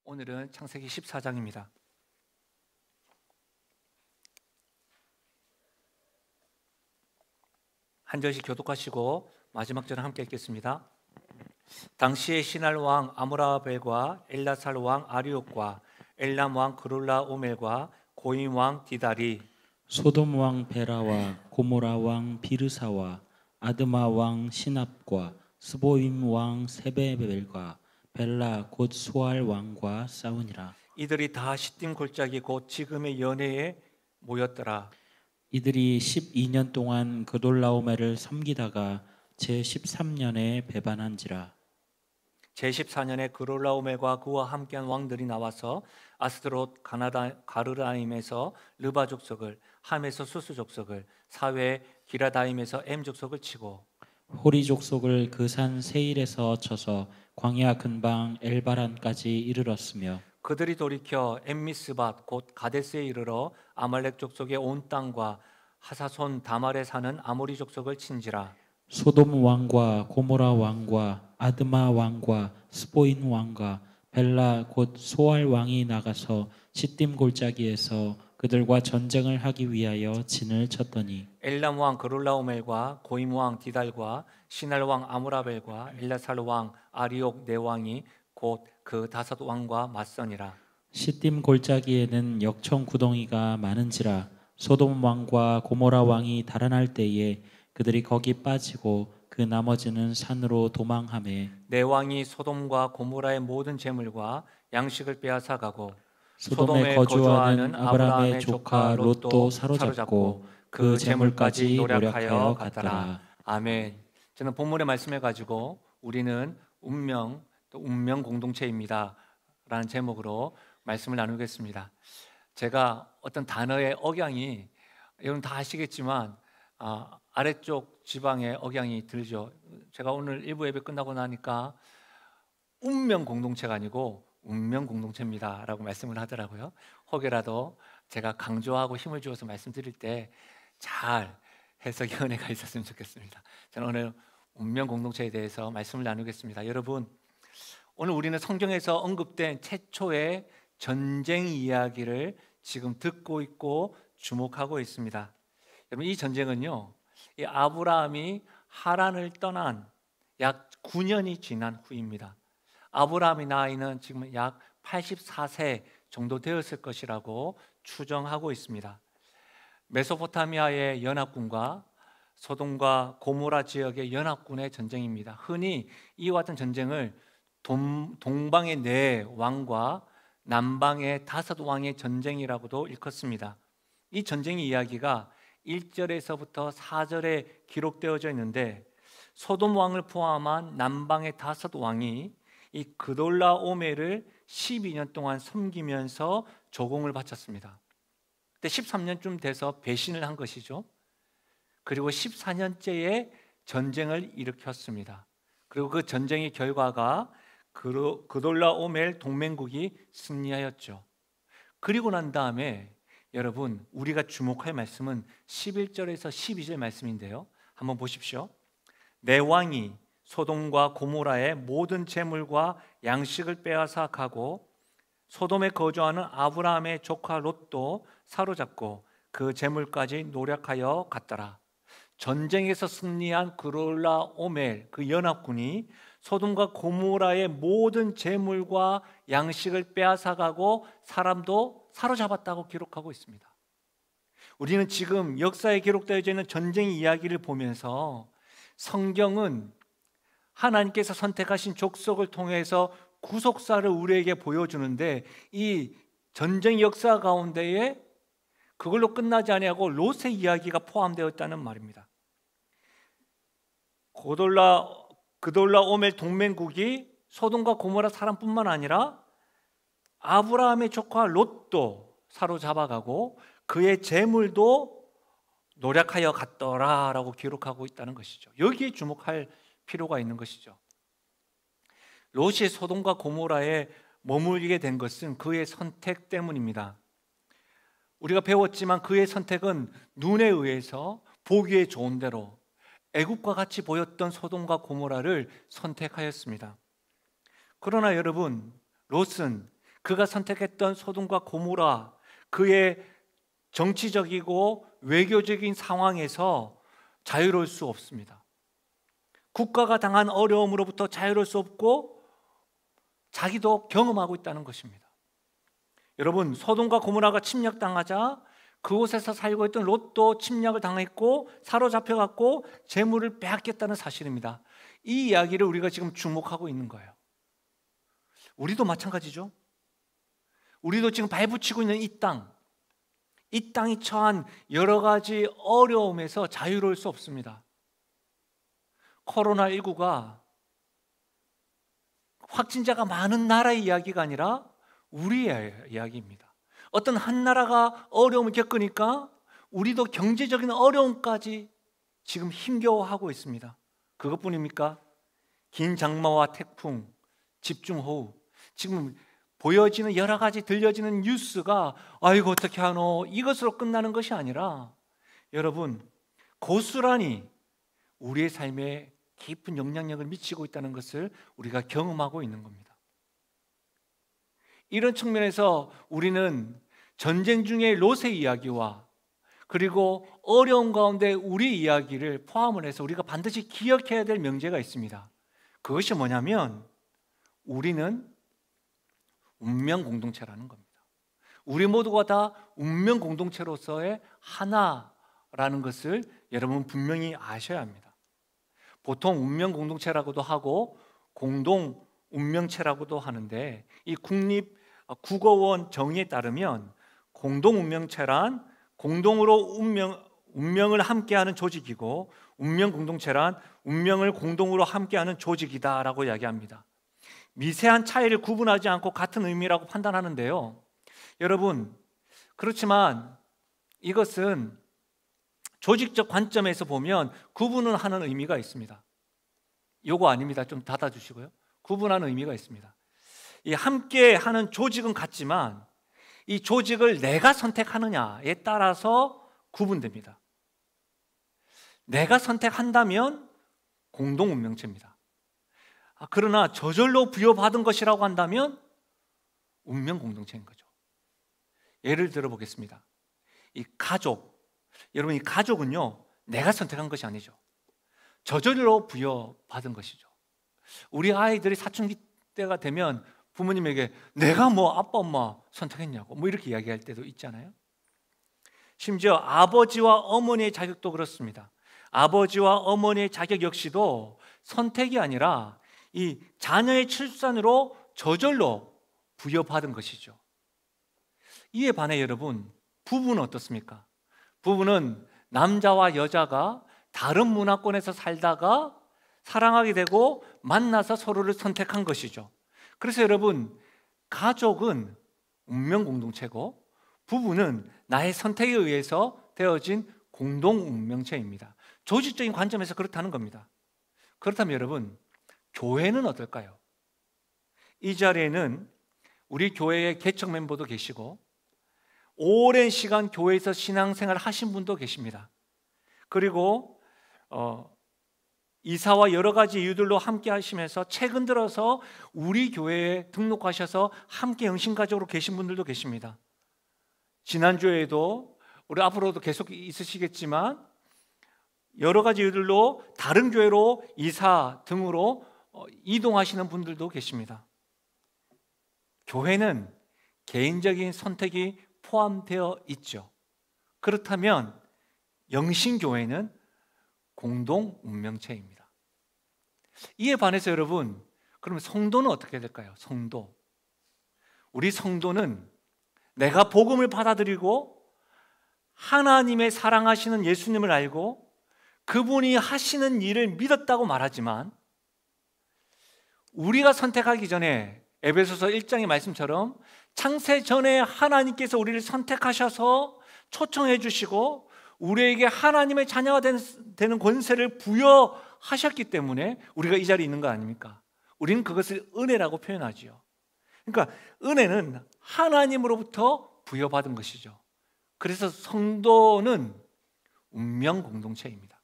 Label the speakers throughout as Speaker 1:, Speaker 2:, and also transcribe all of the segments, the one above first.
Speaker 1: 오늘은 창세기 14장입니다. 한 절씩 교독하시고 마지막 절을 함께 읽겠습니다. 당시에 시날 왕 아므라벨과 엘라살 왕 아리옥과 엘람 왕 그롤라오멜과 고임 왕 디달이
Speaker 2: 소돔 왕 베라와 고모라 왕 비르사와 아드마 왕 시납과 스보임 왕 세베벨과 벨라 곧 소알 왕과 싸우니라.
Speaker 1: 이들이 다 시딤 골짜기 곧 지금의 연회에 모였더라.
Speaker 2: 이들이 12년 동안 그돌라오멜을 섬기다가 제13년에 배반한지라.
Speaker 1: 제14년에 그롤라오멜과 그와 함께한 왕들이 나와서 아스드롯 가르라임에서 르바 족속을, 함에서 수스 족속을, 사회 기라다임에서 엠 족속을 치고
Speaker 2: 호리 족속을 그 산 세일에서 쳐서 광야 근방 엘바란까지 이르렀으며
Speaker 1: 그들이 돌이켜 엠미스밭 곧 가데스에 이르러 아말렉 족속의 온 땅과 하사손 다말에 사는 아모리 족속을 친지라.
Speaker 2: 소돔 왕과 고모라 왕과 아드마 왕과 스보인 왕과 벨라 곧 소알 왕이 나가서 시딤 골짜기에서 그들과 전쟁을 하기 위하여 진을 쳤더니
Speaker 1: 엘람 왕 그롤라오멜과 고임 왕 디달과 시날 왕 아므라벨과 엘라살 왕 아리옥 네 왕이 곧 그 다섯 왕과 맞서니라.
Speaker 2: 시딤 골짜기에는 역청 구덩이가 많은지라. 소돔 왕과 고모라 왕이 달아날 때에 그들이 거기 빠지고 그 나머지는 산으로 도망하매
Speaker 1: 네 왕이 소돔과 고모라의 모든 재물과 양식을 빼앗아 가고
Speaker 2: 소돔에 거주하는 아브라함의 조카 롯도 사로잡고 그 재물까지 노력하여 갔더라.
Speaker 1: 아멘. 저는 본문의 말씀을 가지고 우리는 운명 또 운명 공동체입니다 라는 제목으로 말씀을 나누겠습니다. 제가 어떤 단어의 억양이 여러분 다 아시겠지만 아래쪽 지방의 억양이 들죠. 제가 오늘 일부 예배 끝나고 나니까 운명 공동체가 아니고 운명 공동체입니다 라고 말씀을 하더라고요. 혹여라도 제가 강조하고 힘을 주어서 말씀드릴 때 잘 해석의 은혜가 있었으면 좋겠습니다. 저는 오늘 운명 공동체에 대해서 말씀을 나누겠습니다. 여러분, 오늘 우리는 성경에서 언급된 최초의 전쟁 이야기를 지금 듣고 있고 주목하고 있습니다. 여러분, 이 전쟁은요, 이 아브라함이 하란을 떠난 약 9년이 지난 후입니다. 아브라함의 나이는 지금 약 84세 정도 되었을 것이라고 추정하고 있습니다. 메소포타미아의 연합군과 소돔과 고모라 지역의 연합군의 전쟁입니다. 흔히 이와 같은 전쟁을 동방의 네 왕과 남방의 다섯 왕의 전쟁이라고도 일컫습니다. 이 전쟁의 이야기가 1절에서부터 4절에 기록되어져 있는데 소돔 왕을 포함한 남방의 다섯 왕이 이 그돌라오멜을 12년 동안 섬기면서 조공을 바쳤습니다. 그때 13년쯤 돼서 배신을 한 것이죠. 그리고 14년째에 전쟁을 일으켰습니다. 그리고 그 전쟁의 결과가 그돌라오멜 동맹국이 승리하였죠. 그리고 난 다음에 여러분, 우리가 주목할 말씀은 11절에서 12절 말씀인데요, 한번 보십시오. 네 왕이 소돔과 고모라의 모든 재물과 양식을 빼앗아 가고 소돔에 거주하는 아브라함의 조카 롯도 사로잡고 그 재물까지 노력하여 갔더라. 전쟁에서 승리한 그롤라오멜 그 연합군이 소돔과 고모라의 모든 재물과 양식을 빼앗아가고 사람도 사로잡았다고 기록하고 있습니다. 우리는 지금 역사에 기록되어 있는 전쟁 이야기를 보면서 성경은 하나님께서 선택하신 족속을 통해서 구속사를 우리에게 보여주는데 그 전쟁 역사 가운데에 그걸로 끝나지 아니하고 롯의 이야기가 포함되어 있다는 말입니다. 그돌라오멜 동맹국이 소돔과 고모라 사람뿐만 아니라 아브라함의 조카 롯도 사로잡아가고 그의 재물도 노력하여 갔더라라고 기록하고 있다는 것이죠. 여기에 주목할 필요가 있는 것이죠. 롯이 소돔과 고모라에 머물게 된 것은 그의 선택 때문입니다. 우리가 배웠지만 그의 선택은 눈에 의해서 보기에 좋은 대로 애국과 같이 보였던 소돔과 고모라를 선택하였습니다. 그러나 여러분, 롯은 그가 선택했던 소돔과 고모라, 그의 정치적이고 외교적인 상황에서 자유로울 수 없습니다. 국가가 당한 어려움으로부터 자유로울 수 없고 자기도 경험하고 있다는 것입니다. 여러분, 소돔과 고모라가 침략당하자 그곳에서 살고 있던 롯도 침략을 당했고 사로잡혀갖고 재물을 빼앗겼다는 사실입니다. 이 이야기를 우리가 지금 주목하고 있는 거예요. 우리도 마찬가지죠. 우리도 지금 발붙이고 있는 이 땅이 처한 여러 가지 어려움에서 자유로울 수 없습니다. 코로나19가 확진자가 많은 나라의 이야기가 아니라 우리의 이야기입니다. 어떤 한 나라가 어려움을 겪으니까 우리도 경제적인 어려움까지 지금 힘겨워하고 있습니다. 그것뿐입니까? 긴 장마와 태풍, 집중호우, 지금 보여지는 여러 가지 들려지는 뉴스가 아이고 어떻게 하노, 이것으로 끝나는 것이 아니라 여러분, 고스란히 우리의 삶에 깊은 영향력을 미치고 있다는 것을 우리가 경험하고 있는 겁니다. 이런 측면에서 우리는 전쟁 중의 롯의 이야기와 그리고 어려움 가운데 우리 이야기를 포함을 해서 우리가 반드시 기억해야 될 명제가 있습니다. 그것이 뭐냐면 우리는 운명 공동체라는 겁니다. 우리 모두가 다 운명 공동체로서의 하나라는 것을 여러분 분명히 아셔야 합니다. 보통 운명 공동체라고도 하고 공동 운명체라고도 하는데 이 국립국어원 정의에 따르면 공동 운명체란 공동으로 운명을 함께하는 조직이고 운명 공동체란 운명을 공동으로 함께하는 조직이다라고 이야기합니다. 미세한 차이를 구분하지 않고 같은 의미라고 판단하는데요. 여러분, 그렇지만 이것은 조직적 관점에서 보면 구분을 하는 의미가 있습니다. 요거 아닙니다. 좀 닫아주시고요. 구분하는 의미가 있습니다. 이 함께하는 조직은 같지만 이 조직을 내가 선택하느냐에 따라서 구분됩니다. 내가 선택한다면 공동 운명체입니다. 그러나 저절로 부여받은 것이라고 한다면 운명 공동체인 거죠. 예를 들어 보겠습니다. 이 가족, 여러분 이 가족은요 내가 선택한 것이 아니죠. 저절로 부여받은 것이죠. 우리 아이들이 사춘기 때가 되면 부모님에게 내가 뭐 아빠 엄마 선택했냐고 뭐 이렇게 이야기할 때도 있잖아요. 심지어 아버지와 어머니의 자격도 그렇습니다. 아버지와 어머니의 자격 역시도 선택이 아니라 이 자녀의 출산으로 저절로 부여받은 것이죠. 이에 반해 여러분, 부부는 어떻습니까? 부부는 남자와 여자가 다른 문화권에서 살다가 사랑하게 되고 만나서 서로를 선택한 것이죠. 그래서 여러분, 가족은 운명 공동체고 부부는 나의 선택에 의해서 되어진 공동 운명체입니다. 조직적인 관점에서 그렇다는 겁니다. 그렇다면 여러분, 교회는 어떨까요? 이 자리에는 우리 교회의 개척 멤버도 계시고 오랜 시간 교회에서 신앙생활 하신 분도 계십니다. 그리고 이사와 여러 가지 이유들로 함께 하시면서 최근 들어서 우리 교회에 등록하셔서 함께 영신가족으로 계신 분들도 계십니다. 지난주에도 우리 앞으로도 계속 있으시겠지만 여러 가지 이유들로 다른 교회로 이사 등으로 이동하시는 분들도 계십니다. 교회는 개인적인 선택이 포함되어 있죠. 그렇다면 영신교회는 공동 운명체입니다. 이에 반해서 여러분, 그러면 성도는 어떻게 될까요? 성도. 우리 성도는 내가 복음을 받아들이고 하나님의 사랑하시는 예수님을 알고 그분이 하시는 일을 믿었다고 말하지만 우리가 선택하기 전에 에베소서 1장의 말씀처럼 창세 전에 하나님께서 우리를 선택하셔서 초청해 주시고 우리에게 하나님의 자녀가 되는 권세를 부여하셨기 때문에 우리가 이 자리에 있는 거 아닙니까? 우리는 그것을 은혜라고 표현하지요. 그러니까 은혜는 하나님으로부터 부여받은 것이죠. 그래서 성도는 운명 공동체입니다.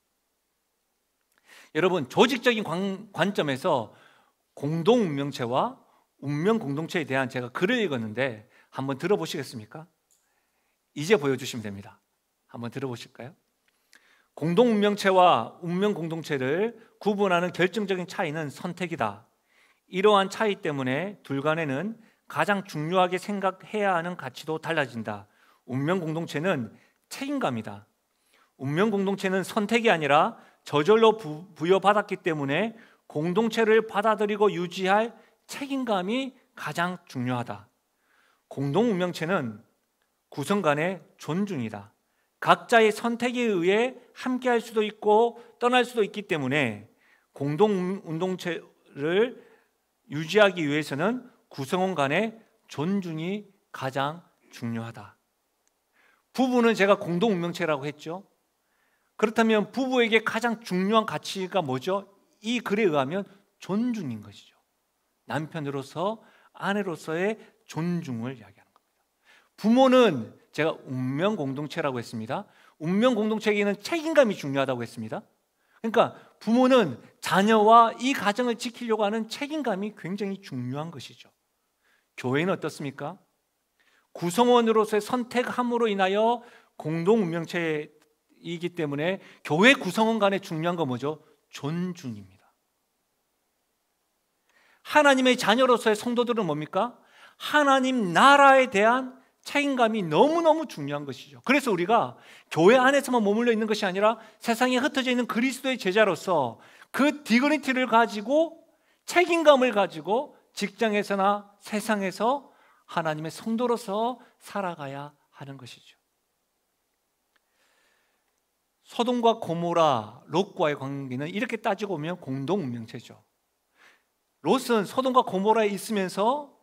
Speaker 1: 여러분, 조직적인 관점에서 공동 운명체와 운명 공동체에 대한 제가 글을 읽었는데 한번 들어보시겠습니까? 이제 보여주시면 됩니다. 한번 들어보실까요? 공동 운명체와 운명 공동체를 구분하는 결정적인 차이는 선택이다. 이러한 차이 때문에 둘 간에는 가장 중요하게 생각해야 하는 가치도 달라진다. 운명 공동체는 책임감이다. 운명 공동체는 선택이 아니라 저절로 부여받았기 때문에 공동체를 받아들이고 유지할 책임감이 가장 중요하다. 공동 운명체는 구성 간의 존중이다. 각자의 선택에 의해 함께할 수도 있고 떠날 수도 있기 때문에 공동 운동체를 유지하기 위해서는 구성원 간의 존중이 가장 중요하다. 부부는 제가 공동 운명체라고 했죠. 그렇다면 부부에게 가장 중요한 가치가 뭐죠? 이 글에 의하면 존중인 것이죠. 남편으로서 아내로서의 존중을 이야기하는 겁니다. 부모는 제가 운명 공동체라고 했습니다. 운명 공동체에게는 책임감이 중요하다고 했습니다. 그러니까 부모는 자녀와 이 가정을 지키려고 하는 책임감이 굉장히 중요한 것이죠. 교회는 어떻습니까? 구성원으로서의 선택함으로 인하여 공동 운명체이기 때문에 교회 구성원 간에 중요한 건 뭐죠? 존중입니다. 하나님의 자녀로서의 성도들은 뭡니까? 하나님 나라에 대한 책임감이 너무너무 중요한 것이죠. 그래서 우리가 교회 안에서만 머물러 있는 것이 아니라 세상에 흩어져 있는 그리스도의 제자로서 그 디그니티를 가지고 책임감을 가지고 직장에서나 세상에서 하나님의 성도로서 살아가야 하는 것이죠. 소돔과 고모라, 롯과의 관계는 이렇게 따지고 보면 공동 운명체죠. 롯은 소돔과 고모라에 있으면서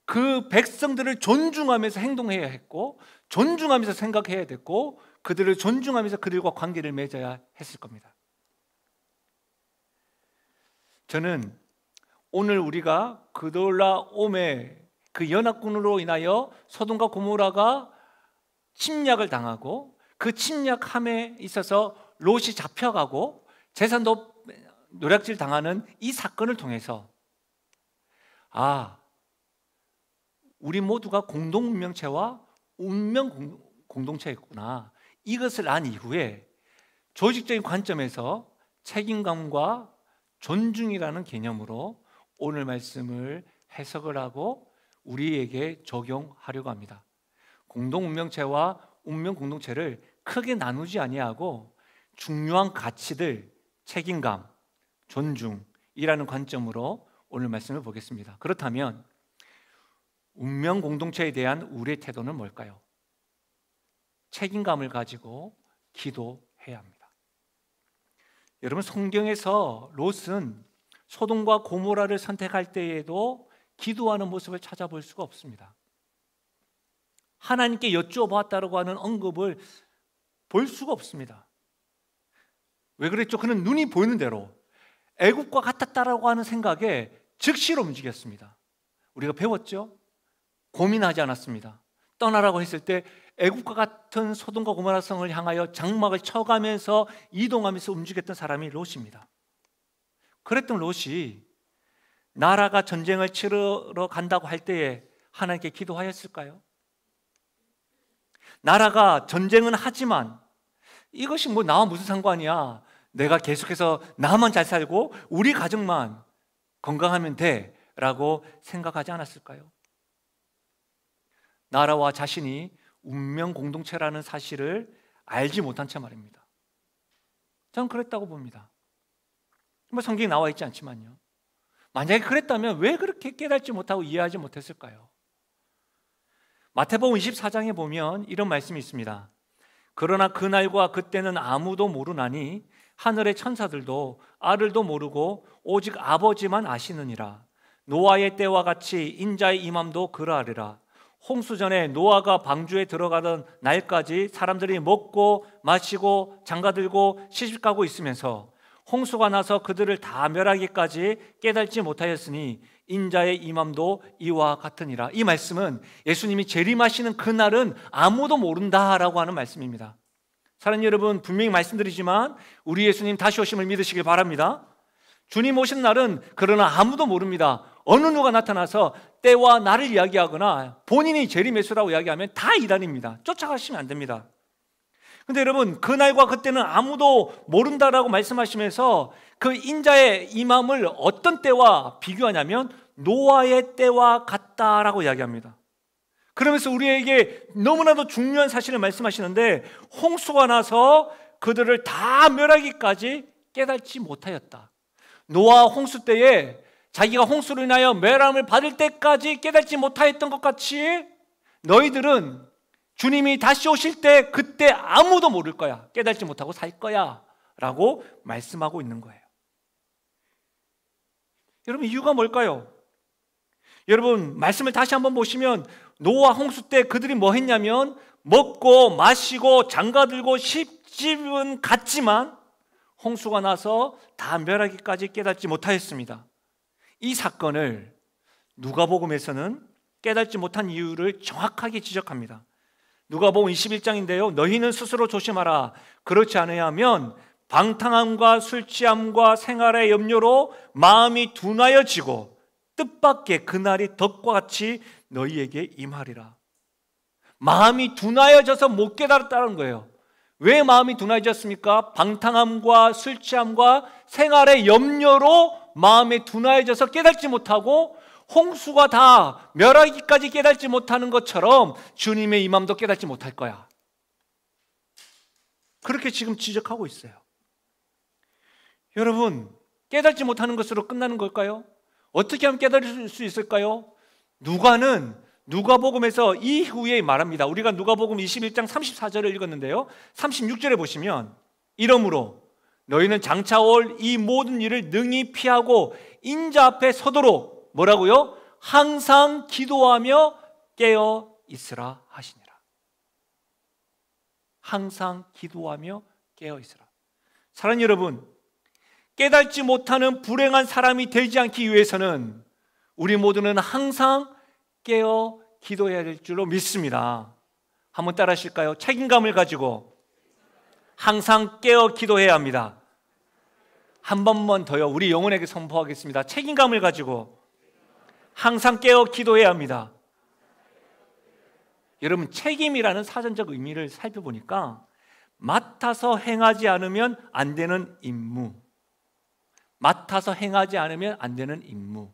Speaker 1: 그 백성들을 존중하면서 행동해야 했고 존중하면서 생각해야 됐고 그들을 존중하면서 그들과 관계를 맺어야 했을 겁니다. 저는 오늘 우리가 그돌라옴의 그 연합군으로 인하여 소돔과 고모라가 침략을 당하고 그 침략함에 있어서 롯이 잡혀가고 재산도 노략질 당하는 이 사건을 통해서 우리 모두가 공동 운명체와 운명 공동체였구나. 이것을 안 이후에 조직적인 관점에서 책임감과 존중이라는 개념으로 오늘 말씀을 해석을 하고 우리에게 적용하려고 합니다. 공동 운명체와 운명 공동체를 크게 나누지 아니하고 중요한 가치들, 책임감, 존중이라는 관점으로 오늘 말씀을 보겠습니다. 그렇다면 운명 공동체에 대한 우리의 태도는 뭘까요? 책임감을 가지고 기도해야 합니다. 여러분, 성경에서 롯은 소돔과 고모라를 선택할 때에도 기도하는 모습을 찾아볼 수가 없습니다. 하나님께 여쭈어보았다고 하는 언급을 볼 수가 없습니다. 왜 그랬죠? 그는 눈이 보이는 대로 애국과 같았다라고 하는 생각에 즉시로 움직였습니다. 우리가 배웠죠? 고민하지 않았습니다. 떠나라고 했을 때 애국과 같은 소돔과 고모라 성을 향하여 장막을 쳐가면서 이동하면서 움직였던 사람이 롯입니다. 그랬던 롯이 나라가 전쟁을 치르러 간다고 할 때에 하나님께 기도하였을까요? 나라가 전쟁은 하지만 이것이 뭐 나와 무슨 상관이야, 내가 계속해서 나만 잘 살고 우리 가정만 건강하면 돼 라고 생각하지 않았을까요? 나라와 자신이 운명 공동체라는 사실을 알지 못한 채 말입니다. 저는 그랬다고 봅니다. 뭐 성경에 나와 있지 않지만요. 만약에 그랬다면 왜 그렇게 깨닫지 못하고 이해하지 못했을까요? 마태복음 24장에 보면 이런 말씀이 있습니다. 그러나 그날과 그때는 아무도 모르나니 하늘의 천사들도 아들도 모르고 오직 아버지만 아시느니라. 노아의 때와 같이 인자의 임함도 그러하리라. 홍수전에 노아가 방주에 들어가던 날까지 사람들이 먹고 마시고 장가들고 시집가고 있으면서 홍수가 나서 그들을 다 멸하기까지 깨닫지 못하였으니 인자의 임함도 이와 같으니라. 이 말씀은 예수님이 재림하시는 그날은 아무도 모른다라고 하는 말씀입니다. 사랑하는 여러분, 분명히 말씀드리지만 우리 예수님 다시 오심을 믿으시길 바랍니다. 주님 오신 날은 그러나 아무도 모릅니다. 어느 누가 나타나서 때와 날을 이야기하거나 본인이 재림예수라고 이야기하면 다 이단입니다. 쫓아가시면 안 됩니다. 근데 여러분, 그날과 그때는 아무도 모른다라고 말씀하시면서 그 인자의 임함을 어떤 때와 비교하냐면 노아의 때와 같다라고 이야기합니다. 그러면서 우리에게 너무나도 중요한 사실을 말씀하시는데, 홍수가 나서 그들을 다 멸하기까지 깨닫지 못하였다. 노아 홍수 때에 자기가 홍수로 인하여 멸함을 받을 때까지 깨닫지 못하였던 것 같이 너희들은 주님이 다시 오실 때 그때 아무도 모를 거야. 깨닫지 못하고 살 거야 라고 말씀하고 있는 거예요. 여러분, 이유가 뭘까요? 여러분, 말씀을 다시 한번 보시면 노아 홍수 때 그들이 뭐 했냐면 먹고 마시고 장가들고 집은 갔지만 홍수가 나서 다 멸하기까지 깨닫지 못하였습니다. 이 사건을 누가복음에서는 깨닫지 못한 이유를 정확하게 지적합니다. 누가복음 21장인데요. 너희는 스스로 조심하라. 그렇지 않으면 방탕함과 술 취함과 생활의 염려로 마음이 둔하여지고 뜻밖의 그날이 덕과 같이 너희에게 임하리라. 마음이 둔하여져서 못 깨달았다는 거예요. 왜 마음이 둔하여졌습니까? 방탕함과 술 취함과 생활의 염려로 마음이 둔하여져서 깨닫지 못하고 홍수가 다 멸하기까지 깨닫지 못하는 것처럼 주님의 임함도 깨닫지 못할 거야. 그렇게 지금 지적하고 있어요. 여러분, 깨닫지 못하는 것으로 끝나는 걸까요? 어떻게 하면 깨달을 수 있을까요? 누가복음에서 이후에 말합니다. 우리가 누가복음 21장 34절을 읽었는데요, 36절에 보시면 이러므로 너희는 장차 올 이 모든 일을 능히 피하고 인자 앞에 서도록 뭐라고요? 항상 기도하며 깨어 있으라 하시니라. 항상 기도하며 깨어 있으라. 사랑하는 여러분, 깨닫지 못하는 불행한 사람이 되지 않기 위해서는 우리 모두는 항상 깨어 기도해야 될 줄로 믿습니다. 한번 따라 하실까요? 책임감을 가지고 항상 깨어 기도해야 합니다. 한 번만 더요. 우리 영혼에게 선포하겠습니다. 책임감을 가지고 항상 깨어 기도해야 합니다. 여러분, 책임이라는 사전적 의미를 살펴보니까 맡아서 행하지 않으면 안 되는 임무, 맡아서 행하지 않으면 안 되는 임무.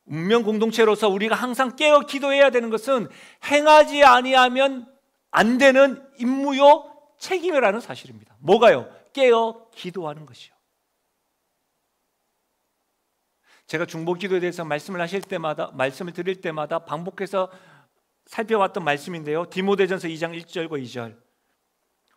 Speaker 1: 운명 공동체로서 우리가 항상 깨어 기도해야 되는 것은 행하지 아니하면 안 되는 임무요 책임이라는 사실입니다. 뭐가요? 깨어 기도하는 것이요. 제가 중보기도에 대해서 말씀을 드릴 때마다 반복해서 살펴왔던 말씀인데요, 디모데전서 2장 1절과 2절.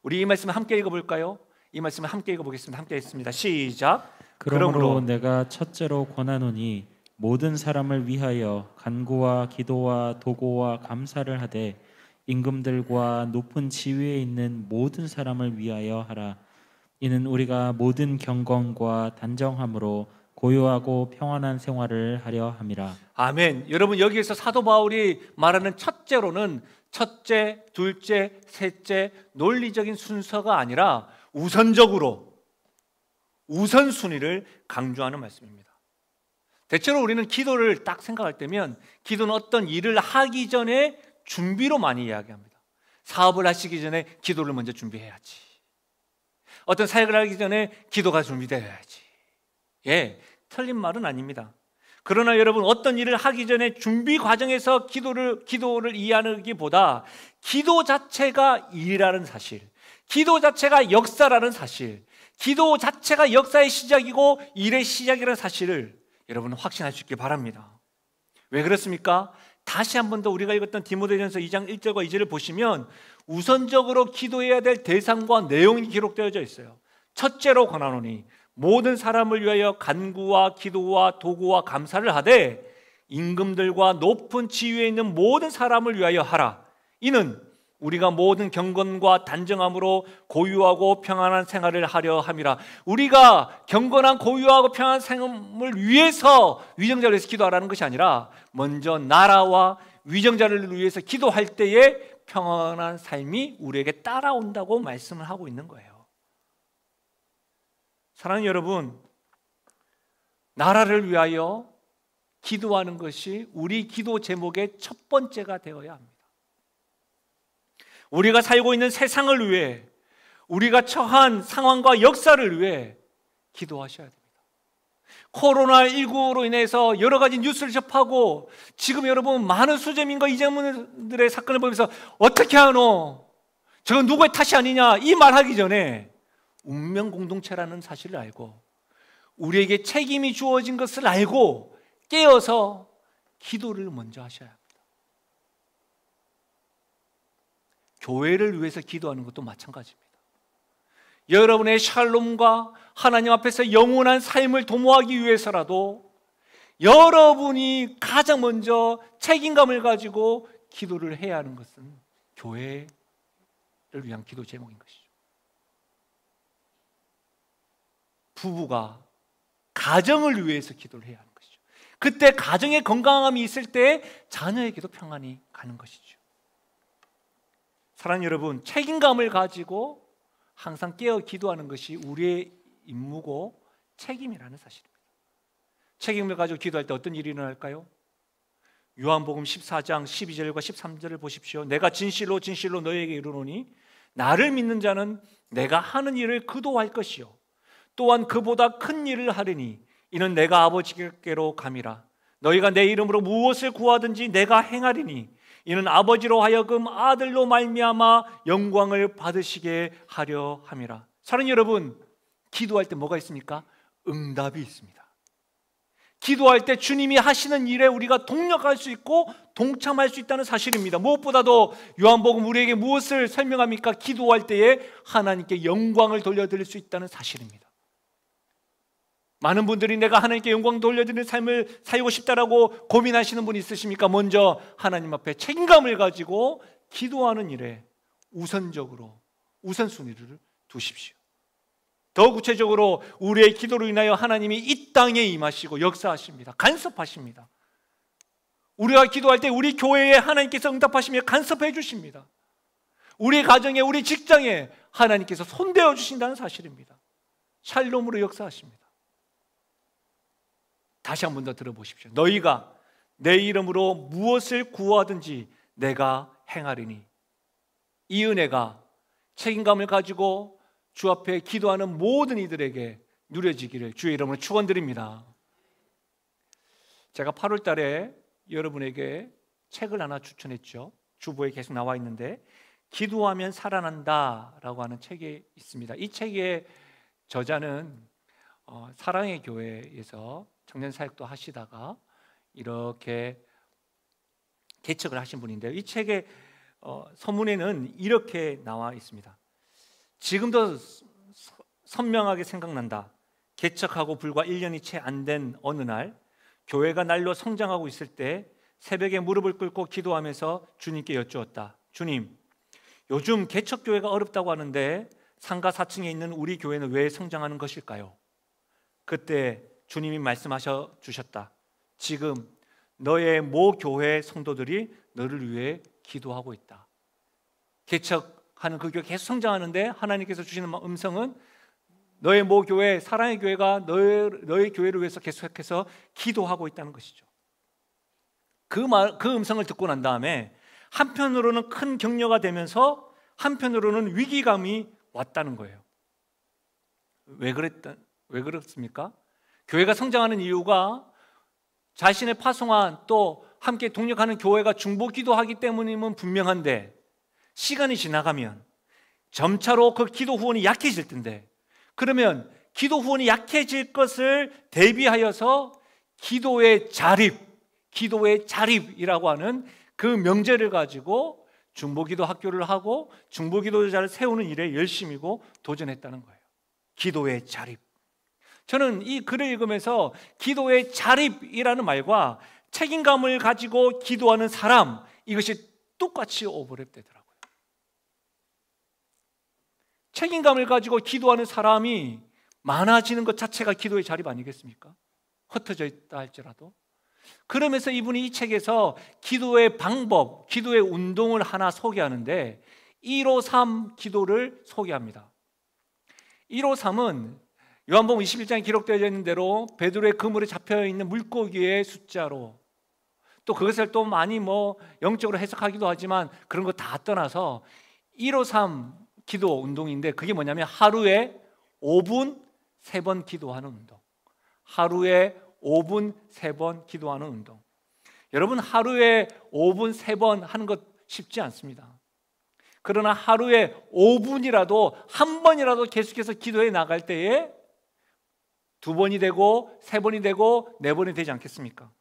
Speaker 1: 우리 이 말씀을 함께 읽어볼까요? 이 말씀을 함께 읽어보겠습니다. 함께 읽습니다. 시작.
Speaker 2: 그러므로 내가 첫째로 권하노니 모든 사람을 위하여 간구와 기도와 도고와 감사를 하되 임금들과 높은 지위에 있는 모든 사람을 위하여 하라. 이는 우리가 모든 경건과 단정함으로 고요하고 평안한 생활을 하려 함이라.
Speaker 1: 아멘. 여러분, 여기에서 사도 바울이 말하는 첫째로는 첫째, 둘째, 셋째 논리적인 순서가 아니라 우선순위를 강조하는 말씀입니다. 대체로 우리는 기도를 딱 생각할 때면 기도는 어떤 일을 하기 전에 준비로 많이 이야기합니다. 사업을 하시기 전에 기도를 먼저 준비해야지. 어떤 사역을 하기 전에 기도가 준비되어야지. 예, 틀린 말은 아닙니다. 그러나 여러분, 어떤 일을 하기 전에 준비 과정에서 기도를 이해하기보다 기도 자체가 일이라는 사실, 기도 자체가 역사라는 사실, 기도 자체가 역사의 시작이고 일의 시작이라는 사실을 여러분 확신할 수 있길 바랍니다. 왜 그렇습니까? 다시 한 번 더 우리가 읽었던 디모데전서 2장 1절과 2절을 보시면 우선적으로 기도해야 될 대상과 내용이 기록되어져 있어요. 첫째로 권하노니 모든 사람을 위하여 간구와 기도와 도구와 감사를 하되 임금들과 높은 지위에 있는 모든 사람을 위하여 하라. 이는 우리가 모든 경건과 단정함으로 고유하고 평안한 생활을 하려 함이라. 우리가 경건한 고유하고 평안한 생활을 위해서 위정자를 위해서 기도하라는 것이 아니라 먼저 나라와 위정자를 위해서 기도할 때에 평안한 삶이 우리에게 따라온다고 말씀을 하고 있는 거예요. 사랑하는 여러분, 나라를 위하여 기도하는 것이 우리 기도 제목의 첫 번째가 되어야 합니다. 우리가 살고 있는 세상을 위해, 우리가 처한 상황과 역사를 위해 기도하셔야 됩니다. 코로나19로 인해서 여러 가지 뉴스를 접하고 지금 여러분 많은 수재민과 이재민들의 사건을 보면서 어떻게 하노? 저건 누구의 탓이 아니냐? 이 말하기 전에 운명 공동체라는 사실을 알고 우리에게 책임이 주어진 것을 알고 깨어서 기도를 먼저 하셔야 합니다. 교회를 위해서 기도하는 것도 마찬가지입니다. 여러분의 샬롬과 하나님 앞에서 영원한 삶을 도모하기 위해서라도 여러분이 가장 먼저 책임감을 가지고 기도를 해야 하는 것은 교회를 위한 기도 제목인 것이죠. 부부가 가정을 위해서 기도를 해야 하는 것이죠. 그때 가정의 건강함이 있을 때 자녀에게도 평안이 가는 것이죠. 사랑하는 여러분, 책임감을 가지고 항상 깨어 기도하는 것이 우리의 임무고 책임이라는 사실입니다. 책임을 가지고 기도할 때 어떤 일이 일어날까요? 요한복음 14장 12절과 13절을 보십시오. 내가 진실로 진실로 너희에게 이르노니 나를 믿는 자는 내가 하는 일을 그도 할 것이요 또한 그보다 큰 일을 하리니 이는 내가 아버지께로 감이라. 너희가 내 이름으로 무엇을 구하든지 내가 행하리니 이는 아버지로 하여금 아들로 말미암아 영광을 받으시게 하려 함이라. 사랑하는 여러분, 기도할 때 뭐가 있습니까? 응답이 있습니다. 기도할 때 주님이 하시는 일에 우리가 동력할 수 있고 동참할 수 있다는 사실입니다. 무엇보다도 요한복음 우리에게 무엇을 설명합니까? 기도할 때에 하나님께 영광을 돌려드릴 수 있다는 사실입니다. 많은 분들이 내가 하나님께 영광 돌려드리는 삶을 살고 싶다라고 고민하시는 분이 있으십니까? 먼저 하나님 앞에 책임감을 가지고 기도하는 일에 우선적으로 우선순위를 두십시오. 더 구체적으로 우리의 기도로 인하여 하나님이 이 땅에 임하시고 역사하십니다. 간섭하십니다. 우리가 기도할 때 우리 교회에 하나님께서 응답하시며 간섭해 주십니다. 우리 가정에, 우리 직장에 하나님께서 손대어 주신다는 사실입니다. 샬롬으로 역사하십니다. 다시 한 번 더 들어보십시오. 너희가 내 이름으로 무엇을 구하든지 내가 행하리니. 이 은혜가 책임감을 가지고 주 앞에 기도하는 모든 이들에게 누려지기를 주의 이름으로 축원드립니다. 제가 8월 달에 여러분에게 책을 하나 추천했죠. 주보에 계속 나와 있는데 기도하면 살아난다라고 하는 책이 있습니다. 이 책의 저자는 사랑의 교회에서 청년 사역도 하시다가 이렇게 개척을 하신 분인데요. 이 책의 서문에는 이렇게 나와 있습니다. 지금도 선명하게 생각난다. 개척하고 불과 1년이 채 안 된 어느 날 교회가 날로 성장하고 있을 때 새벽에 무릎을 꿇고 기도하면서 주님께 여쭈었다. 주님, 요즘 개척교회가 어렵다고 하는데 상가 4층에 있는 우리 교회는 왜 성장하는 것일까요? 그때 주님이 말씀하셔 주셨다. 지금 너의 모 교회 성도들이 너를 위해 기도하고 있다. 개척하는 그 교회 계속 성장하는데 하나님께서 주시는 음성은 너의 모 교회, 사랑의 교회가 너의 교회를 위해서 계속해서 기도하고 있다는 것이죠. 그 음성을 듣고 난 다음에 한편으로는 큰 격려가 되면서 한편으로는 위기감이 왔다는 거예요. 왜 그렇습니까? 교회가 성장하는 이유가 자신의 파송한 또 함께 동력하는 교회가 중보 기도하기 때문임은 분명한데 시간이 지나가면 점차로 그 기도 후원이 약해질 텐데 그러면 기도 후원이 약해질 것을 대비하여서 기도의 자립이라고 하는 그 명제를 가지고 중보기도 학교를 하고 중보기도자를 세우는 일에 열심이고 도전했다는 거예요. 기도의 자립. 저는 이 글을 읽으면서 기도의 자립이라는 말과 책임감을 가지고 기도하는 사람, 이것이 똑같이 오버랩되더라고요. 책임감을 가지고 기도하는 사람이 많아지는 것 자체가 기도의 자립 아니겠습니까? 흩어져 있다 할지라도. 그러면서 이분이 이 책에서 기도의 방법, 기도의 운동을 하나 소개하는데 153 기도를 소개합니다. 153은 요한복음 21장에 기록되어 있는 대로 베드로의 그물에 잡혀 있는 물고기의 숫자로, 또 그것을 또 많이 영적으로 해석하기도 하지만 그런 거 다 떠나서 153 기도 운동인데, 그게 뭐냐면 하루에 5분 3번 기도하는 운동. 하루에 5분 3번 기도하는 운동. 여러분, 하루에 5분 3번 하는 것 쉽지 않습니다. 그러나 하루에 5분이라도 한 번이라도 계속해서 기도해 나갈 때에 2번이 되고 3번이 되고 4번이 되지 않겠습니까?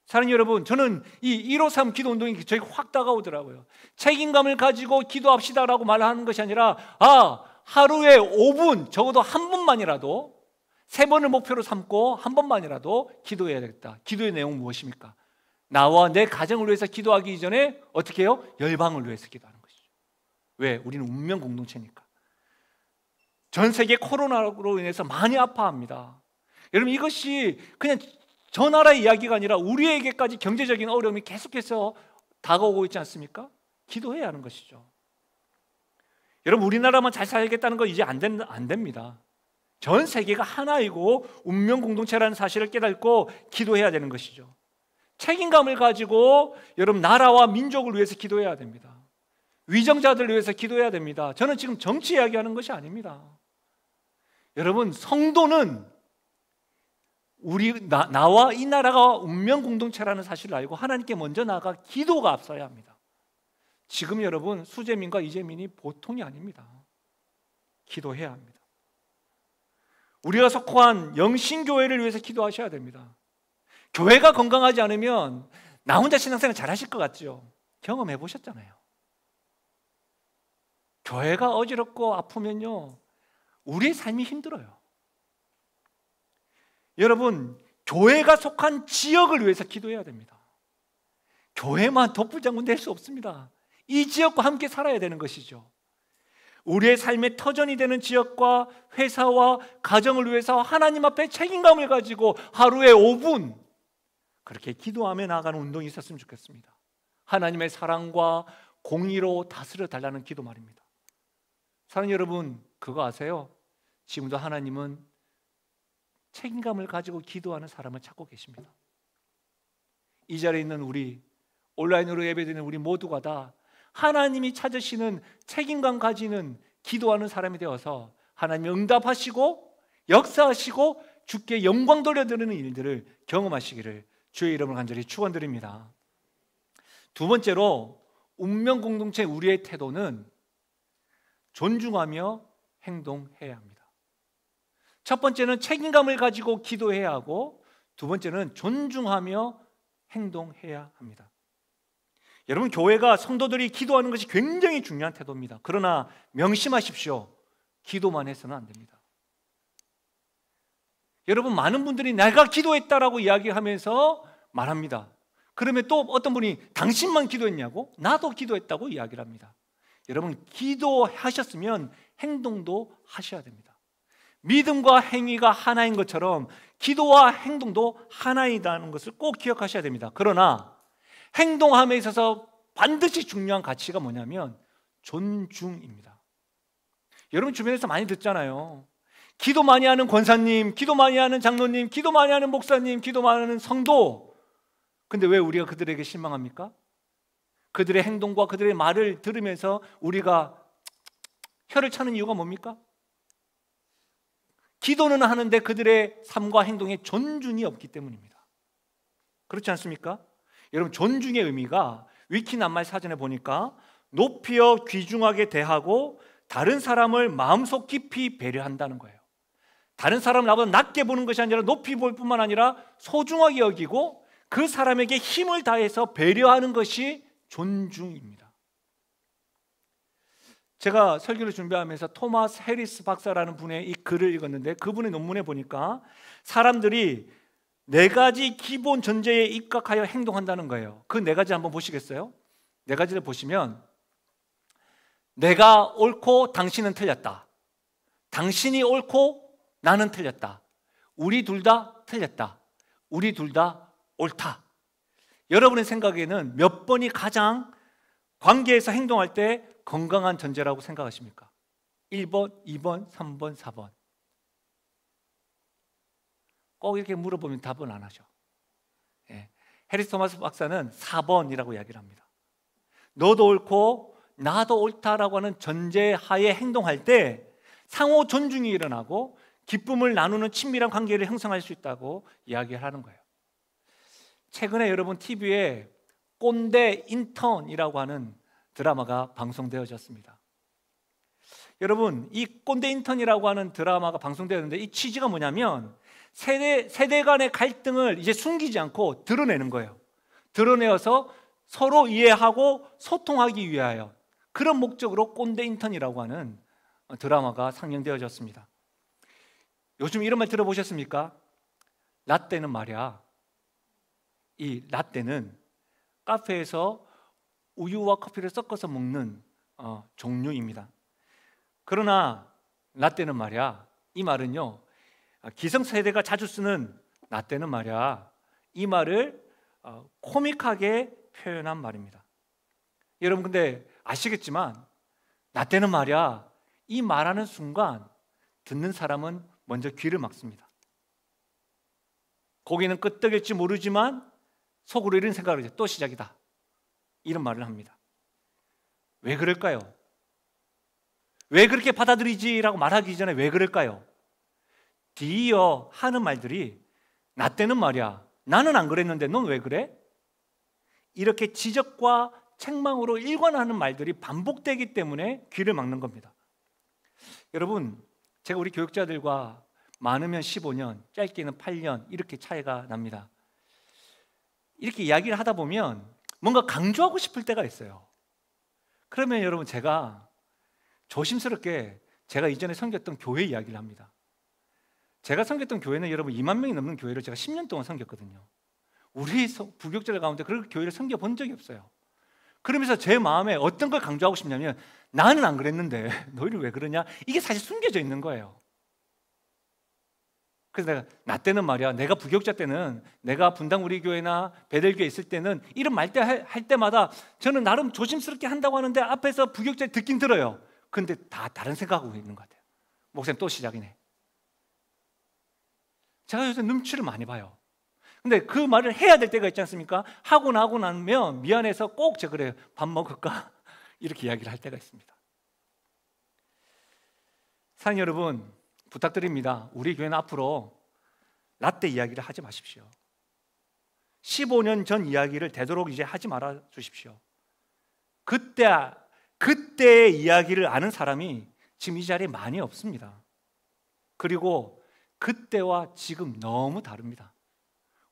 Speaker 1: 사랑하는 여러분, 저는 이 153 기도 운동이 저에게 확 다가오더라고요. 책임감을 가지고 기도합시다라고 말하는 것이 아니라, 하루에 5분, 적어도 한 번만이라도, 3번을 목표로 삼고 한 번만이라도 기도해야 되겠다. 기도의 내용은 무엇입니까? 나와 내 가정을 위해서 기도하기 이전에 어떻게 해요? 열방을 위해서 기도하는 것이죠. 왜? 우리는 운명 공동체니까. 전 세계 코로나로 인해서 많이 아파합니다. 여러분, 이것이 그냥 저 나라의 이야기가 아니라 우리에게까지 경제적인 어려움이 계속해서 다가오고 있지 않습니까? 기도해야 하는 것이죠. 여러분, 우리나라만 잘 살겠다는 거 이제 안 됩니다. 전 세계가 하나이고 운명 공동체라는 사실을 깨닫고 기도해야 되는 것이죠. 책임감을 가지고 여러분, 나라와 민족을 위해서 기도해야 됩니다. 위정자들을 위해서 기도해야 됩니다. 저는 지금 정치 이야기하는 것이 아닙니다. 여러분, 성도는 나와 이 나라가 운명 공동체라는 사실을 알고 하나님께 먼저 나아가 기도가 앞서야 합니다. 지금 여러분, 수재민과 이재민이 보통이 아닙니다. 기도해야 합니다. 우리가 속한 영신교회를 위해서 기도하셔야 됩니다. 교회가 건강하지 않으면 나 혼자 신앙생활 잘하실 것 같죠? 경험해 보셨잖아요. 교회가 어지럽고 아프면요, 우리의 삶이 힘들어요. 여러분, 교회가 속한 지역을 위해서 기도해야 됩니다. 교회만 덕불장군 될 수 없습니다. 이 지역과 함께 살아야 되는 것이죠. 우리의 삶의 터전이 되는 지역과 회사와 가정을 위해서 하나님 앞에 책임감을 가지고 하루에 5분 그렇게 기도하며 나아가는 운동이 있었으면 좋겠습니다. 하나님의 사랑과 공의로 다스려 달라는 기도 말입니다. 사랑하는 여러분, 그거 아세요? 지금도 하나님은 책임감을 가지고 기도하는 사람을 찾고 계십니다. 이 자리에 있는 우리, 온라인으로 예배드리는 우리 모두가 다 하나님이 찾으시는 책임감 가지는 기도하는 사람이 되어서 하나님이 응답하시고 역사하시고 주께 영광 돌려드리는 일들을 경험하시기를 주의 이름으로 간절히 축원드립니다. 두 번째로, 운명 공동체 우리의 태도는 존중하며 행동해야 합니다. 첫 번째는 책임감을 가지고 기도해야 하고, 두 번째는 존중하며 행동해야 합니다. 여러분, 교회가 성도들이 기도하는 것이 굉장히 중요한 태도입니다. 그러나 명심하십시오. 기도만 해서는 안 됩니다. 여러분, 많은 분들이 내가 기도했다라고 이야기하면서 말합니다. 그러면 또 어떤 분이 당신만 기도했냐고? 나도 기도했다고 이야기를 합니다. 여러분, 기도하셨으면 행동도 하셔야 됩니다. 믿음과 행위가 하나인 것처럼 기도와 행동도 하나이다는 것을 꼭 기억하셔야 됩니다. 그러나 행동함에 있어서 반드시 중요한 가치가 뭐냐면 존중입니다. 여러분 주변에서 많이 듣잖아요. 기도 많이 하는 권사님, 기도 많이 하는 장로님, 기도 많이 하는 목사님, 기도 많이 하는 성도. 근데 왜 우리가 그들에게 실망합니까? 그들의 행동과 그들의 말을 들으면서 우리가 혀를 차는 이유가 뭡니까? 기도는 하는데 그들의 삶과 행동에 존중이 없기 때문입니다. 그렇지 않습니까? 여러분, 존중의 의미가 위키 낱말 사전에 보니까 높이어 귀중하게 대하고 다른 사람을 마음속 깊이 배려한다는 거예요. 다른 사람을 나보다 낮게 보는 것이 아니라 높이 볼 뿐만 아니라 소중하게 여기고 그 사람에게 힘을 다해서 배려하는 것이 존중입니다. 제가 설교를 준비하면서 토마스 해리스 박사라는 분의 이 글을 읽었는데, 그분의 논문에 보니까 사람들이 4가지 기본 전제에 입각하여 행동한다는 거예요. 그 4가지 한번 보시겠어요? 4가지를 보시면, 내가 옳고 당신은 틀렸다. 당신이 옳고 나는 틀렸다. 우리 둘 다 틀렸다. 우리 둘 다 옳다. 여러분의 생각에는 몇 번이 가장 관계에서 행동할 때 건강한 전제라고 생각하십니까? 1번, 2번, 3번, 4번. 꼭 이렇게 물어보면 답은 안 하죠. 해리스 토마스 박사는 4번이라고 이야기를 합니다. 너도 옳고 나도 옳다라고 하는 전제하에 행동할 때 상호 존중이 일어나고 기쁨을 나누는 친밀한 관계를 형성할 수 있다고 이야기를 하는 거예요. 최근에 여러분 TV에 꼰대 인턴이라고 하는 드라마가 방송되어졌습니다. 여러분, 이 꼰대 인턴이라고 하는 드라마가 방송되었는데 이 취지가 뭐냐면 세대 간의 갈등을 이제 숨기지 않고 드러내는 거예요. 드러내어서 서로 이해하고 소통하기 위하여 그런 목적으로 꼰대 인턴이라고 하는 드라마가 상영되어졌습니다. 요즘 이런 말 들어보셨습니까? 라떼는 말이야, 이 라떼는 카페에서 우유와 커피를 섞어서 먹는 종류입니다. 그러나 라떼는 말이야, 이 말은요, 기성세대가 자주 쓰는 라떼는 말이야, 이 말을 코믹하게 표현한 말입니다. 여러분 근데 아시겠지만 라떼는 말이야, 이 말하는 순간 듣는 사람은 먼저 귀를 막습니다. 고기는 끄떡일지 모르지만 속으로 이런 생각을 해요. 또 시작이다, 이런 말을 합니다. 왜 그럴까요? 왜 그렇게 받아들이지라고 말하기 전에 왜 그럴까요? 뒤이어 하는 말들이 나 때는 말이야, 나는 안 그랬는데 넌 왜 그래? 이렇게 지적과 책망으로 일관하는 말들이 반복되기 때문에 귀를 막는 겁니다. 여러분, 제가 우리 교육자들과 많으면 15년, 짧게는 8년 이렇게 차이가 납니다. 이렇게 이야기를 하다 보면 뭔가 강조하고 싶을 때가 있어요. 그러면 여러분, 제가 조심스럽게 제가 이전에 섬겼던 교회 이야기를 합니다. 제가 섬겼던 교회는 여러분 2만 명이 넘는 교회를 제가 10년 동안 섬겼거든요. 우리 부교육자들 가운데 그런 교회를 섬겨본 적이 없어요. 그러면서 제 마음에 어떤 걸 강조하고 싶냐면, 나는 안 그랬는데 너희는 왜 그러냐, 이게 사실 숨겨져 있는 거예요. 그래서 내가 나 때는 말이야, 내가 부교육자 때는, 내가 분당 우리 교회나 베델교회 있을 때는 이런 말 할 때마다 저는 나름 조심스럽게 한다고 하는데 앞에서 부교육자 듣긴 들어요. 근데 다 다른 생각하고 있는 것 같아요. 목사님 또 시작이네. 제가 요새 눈치를 많이 봐요. 근데 그 말을 해야 될 때가 있지 않습니까? 하고 나면 미안해서 꼭 제가 그래요. 밥 먹을까? 이렇게 이야기를 할 때가 있습니다. 사랑하는 여러분, 부탁드립니다. 우리 교회는 앞으로 라떼 이야기를 하지 마십시오. 15년 전 이야기를 되도록 이제 하지 말아 주십시오. 그때의 이야기를 아는 사람이 지금 이 자리에 많이 없습니다. 그리고 그때와 지금 너무 다릅니다.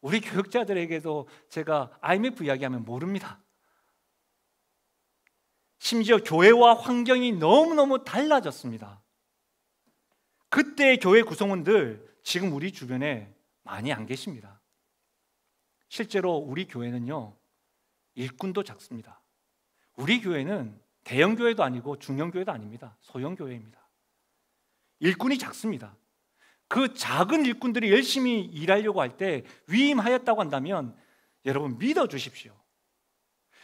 Speaker 1: 우리 교육자들에게도 제가 IMF 이야기하면 모릅니다. 심지어 교회와 환경이 너무너무 달라졌습니다. 그때의 교회 구성원들 지금 우리 주변에 많이 안 계십니다. 실제로 우리 교회는요, 일꾼도 작습니다. 우리 교회는 대형 교회도 아니고 중형 교회도 아닙니다. 소형 교회입니다. 일꾼이 작습니다. 그 작은 일꾼들이 열심히 일하려고 할 때 위임하였다고 한다면 여러분 믿어 주십시오.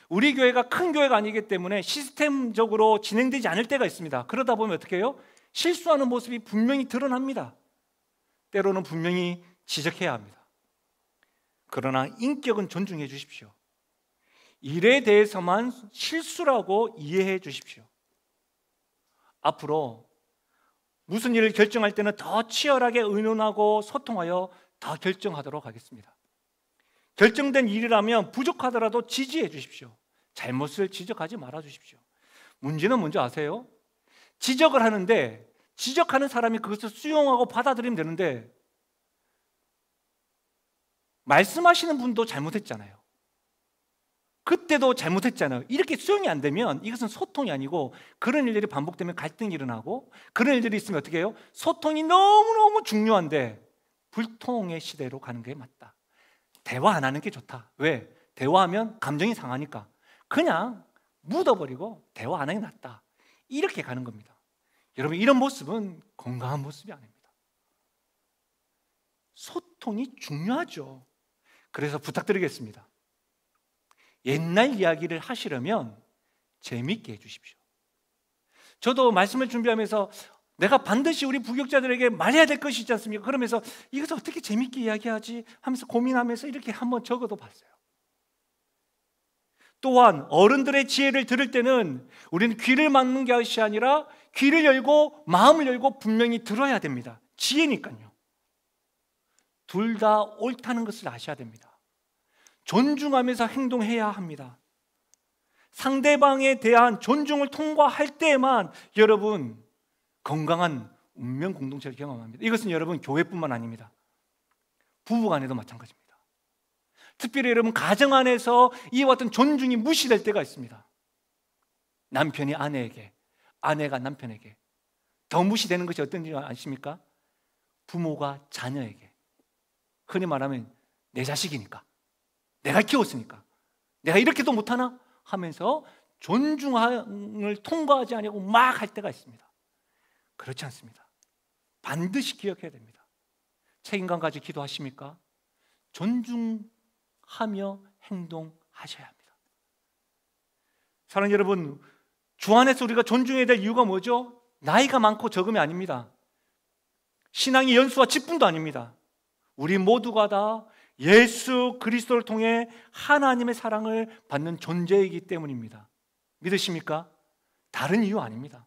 Speaker 1: 우리 교회가 큰 교회가 아니기 때문에 시스템적으로 진행되지 않을 때가 있습니다. 그러다 보면 어떻게 해요? 실수하는 모습이 분명히 드러납니다. 때로는 분명히 지적해야 합니다. 그러나 인격은 존중해 주십시오. 일에 대해서만 실수라고 이해해 주십시오. 앞으로 무슨 일을 결정할 때는 더 치열하게 의논하고 소통하여 더 결정하도록 하겠습니다. 결정된 일이라면 부족하더라도 지지해 주십시오. 잘못을 지적하지 말아 주십시오. 문제는 뭔지 아세요? 지적을 하는데 지적하는 사람이 그것을 수용하고 받아들이면 되는데 말씀하시는 분도 잘못했잖아요. 그때도 잘못했잖아요. 이렇게 수용이 안 되면 이것은 소통이 아니고, 그런 일들이 반복되면 갈등이 일어나고, 그런 일들이 있으면 어떻게 해요? 소통이 너무너무 중요한데 불통의 시대로 가는 게 맞다. 대화 안 하는 게 좋다. 왜? 대화하면 감정이 상하니까 그냥 묻어버리고 대화 안 하는 게 낫다. 이렇게 가는 겁니다. 여러분, 이런 모습은 건강한 모습이 아닙니다. 소통이 중요하죠. 그래서 부탁드리겠습니다. 옛날 이야기를 하시려면 재미있게 해주십시오. 저도 말씀을 준비하면서 내가 반드시 우리 부교육자들에게 말해야 될 것이 있지 않습니까? 그러면서 이것을 어떻게 재밌게 이야기하지 하면서 고민하면서 이렇게 한번 적어도 봤어요. 또한 어른들의 지혜를 들을 때는 우리는 귀를 막는 것이 아니라 귀를 열고 마음을 열고 분명히 들어야 됩니다. 지혜니까요. 둘 다 옳다는 것을 아셔야 됩니다. 존중하면서 행동해야 합니다. 상대방에 대한 존중을 통과할 때만 여러분 건강한 운명 공동체를 경험합니다. 이것은 여러분 교회뿐만 아닙니다. 부부간에도 마찬가지입니다. 특별히 여러분 가정 안에서 이와 같은 존중이 무시될 때가 있습니다. 남편이 아내에게, 아내가 남편에게 더 무시되는 것이 어떤지 아십니까? 부모가 자녀에게. 흔히 말하면 내 자식이니까, 내가 키웠으니까, 내가 이렇게도 못하나? 하면서 존중을 통과하지 않고 막 할 때가 있습니다. 그렇지 않습니다. 반드시 기억해야 됩니다. 책임감 가지고 기도하십니까? 존중하며 행동하셔야 합니다. 사랑하는 여러분, 주 안에서 우리가 존중해야 될 이유가 뭐죠? 나이가 많고 적음이 아닙니다. 신앙의 연수와 직분도 아닙니다. 우리 모두가 다 예수 그리스도를 통해 하나님의 사랑을 받는 존재이기 때문입니다. 믿으십니까? 다른 이유 아닙니다.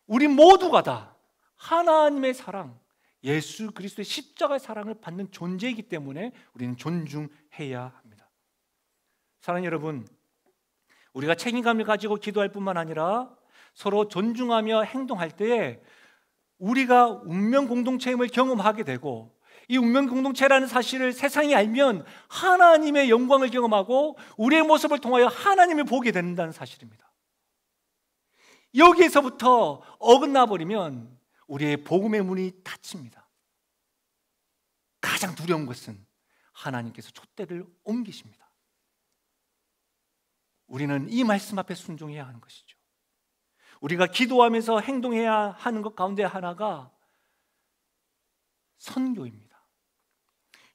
Speaker 1: 우리 모두가 다 하나님의 사랑, 예수 그리스도의 십자가의 사랑을 받는 존재이기 때문에 우리는 존중해야 합니다. 사랑하는 여러분, 우리가 책임감을 가지고 기도할 뿐만 아니라 서로 존중하며 행동할 때에 우리가 운명 공동체임을 경험하게 되고, 이 운명 공동체라는 사실을 세상이 알면 하나님의 영광을 경험하고 우리의 모습을 통하여 하나님을 보게 된다는 사실입니다. 여기에서부터 어긋나 버리면 우리의 복음의 문이 닫힙니다. 가장 두려운 것은 하나님께서 촛대를 옮기십니다. 우리는 이 말씀 앞에 순종해야 하는 것이죠. 우리가 기도하면서 행동해야 하는 것 가운데 하나가 선교입니다.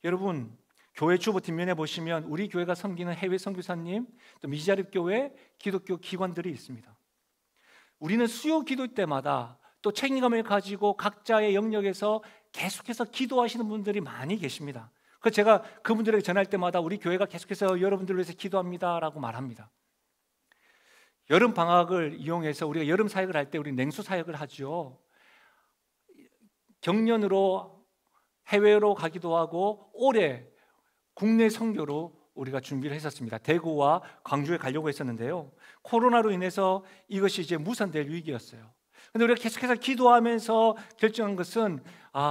Speaker 1: 여러분, 교회 주보 뒷면에 보시면 우리 교회가 섬기는 해외 선교사님, 또 미자립 교회, 기독교 기관들이 있습니다. 우리는 수요 기도 때마다 또 책임감을 가지고 각자의 영역에서 계속해서 기도하시는 분들이 많이 계십니다. 그래서 제가 그분들에게 전할 때마다 우리 교회가 계속해서 여러분들을 위해서 기도합니다라고 말합니다. 여름 방학을 이용해서 우리가 여름 사역을 할 때 우리 냉수 사역을 하죠. 경년으로 해외로 가기도 하고 올해 국내 선교로 우리가 준비를 했었습니다. 대구와 광주에 가려고 했었는데요. 코로나로 인해서 이것이 이제 무산될 위기였어요. 그런데 우리가 계속해서 기도하면서 결정한 것은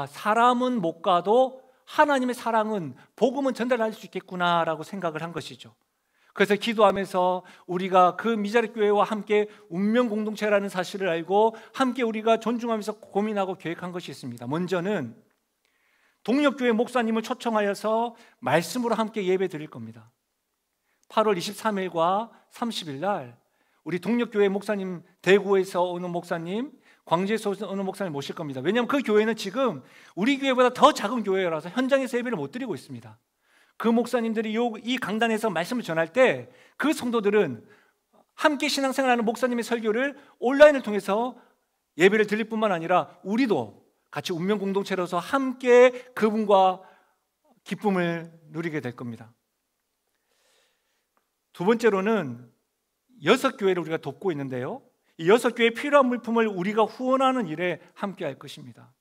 Speaker 1: 사람은 못 가도 하나님의 사랑은, 복음은 전달할 수 있겠구나라고 생각을 한 것이죠. 그래서 기도하면서 우리가 그 미자립 교회와 함께 운명 공동체라는 사실을 알고 함께 우리가 존중하면서 고민하고 계획한 것이 있습니다. 먼저는 동력교회 목사님을 초청하여서 말씀으로 함께 예배 드릴 겁니다. 8월 23일과 30일 날 우리 동력교회 목사님, 대구에서 오는 목사님, 광주에서 오는 목사님 모실 겁니다. 왜냐하면 그 교회는 지금 우리 교회보다 더 작은 교회라서 현장에서 예배를 못 드리고 있습니다. 그 목사님들이 이 강단에서 말씀을 전할 때 그 성도들은 함께 신앙생활하는 목사님의 설교를 온라인을 통해서 예배를 드릴 뿐만 아니라 우리도 같이 운명 공동체로서 함께 그분과 기쁨을 누리게 될 겁니다. 두 번째로는 6교회를 우리가 돕고 있는데요, 이 6교회에 필요한 물품을 우리가 후원하는 일에 함께 할 것입니다.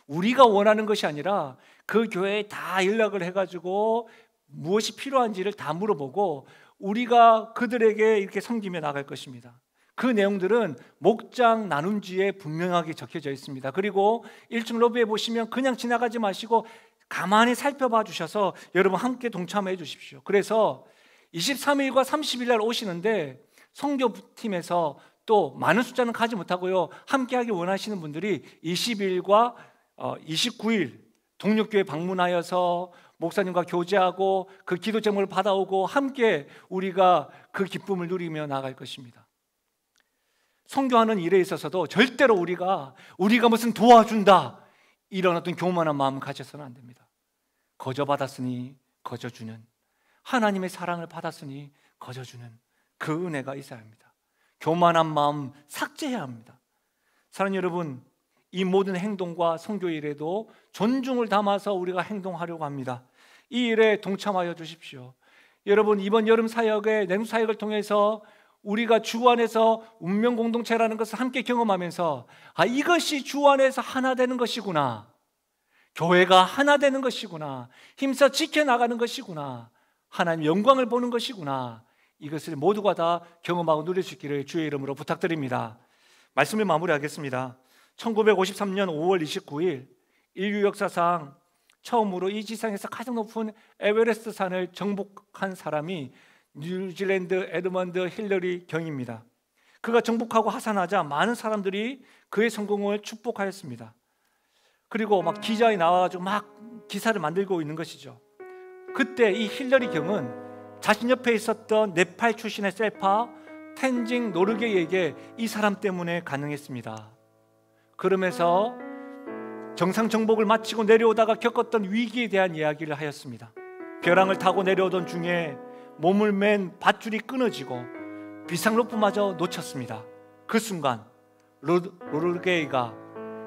Speaker 1: 우리가 원하는 것이 아니라 그 교회에 다 연락을 해가지고 무엇이 필요한지를 다 물어보고 우리가 그들에게 이렇게 섬기며 나갈 것입니다. 그 내용들은 목장 나눔지에 분명하게 적혀져 있습니다. 그리고 1층 로비에 보시면 그냥 지나가지 마시고 가만히 살펴봐 주셔서 여러분 함께 동참해 주십시오. 그래서 23일과 30일 날 오시는데 선교팀에서 또 많은 숫자는 가지 못하고요, 함께하기 원하시는 분들이 20일과 29일 동력교회 방문하여서 목사님과 교제하고 그 기도 제목을 받아오고 함께 우리가 그 기쁨을 누리며 나갈 것입니다. 선교하는 일에 있어서도 절대로 우리가 무슨 도와준다 이런 어떤 교만한 마음을 가져서는 안 됩니다. 거저 받았으니 거저 주는, 하나님의 사랑을 받았으니 거저 주는 그 은혜가 있어야 합니다. 교만한 마음 삭제해야 합니다. 사랑하는 여러분, 이 모든 행동과 선교 일에도 존중을 담아서 우리가 행동하려고 합니다. 이 일에 동참하여 주십시오. 여러분, 이번 여름 사역의 내부 사역을 통해서 우리가 주 안에서 운명 공동체라는 것을 함께 경험하면서 이것이 주 안에서 하나 되는 것이구나, 교회가 하나 되는 것이구나, 힘써 지켜나가는 것이구나, 하나님 영광을 보는 것이구나, 이것을 모두가 다 경험하고 누릴 수 있기를 주의 이름으로 부탁드립니다. 말씀을 마무리하겠습니다. 1953년 5월 29일 인류 역사상 처음으로 이 지상에서 가장 높은 에베레스트 산을 정복한 사람이 뉴질랜드 에드먼드 힐러리 경입니다. 그가 정복하고 하산하자 많은 사람들이 그의 성공을 축복하였습니다. 그리고 막 기자에 나와가지고 막 기사를 만들고 있는 것이죠. 그때 이 힐러리 경은 자신 옆에 있었던 네팔 출신의 셀파 텐징 노르게에게 이 사람 때문에 가능했습니다. 그러면서 정상 정복을 마치고 내려오다가 겪었던 위기에 대한 이야기를 하였습니다. 벼랑을 타고 내려오던 중에 몸을 맨 밧줄이 끊어지고 비상로프마저 놓쳤습니다. 그 순간 노르게이가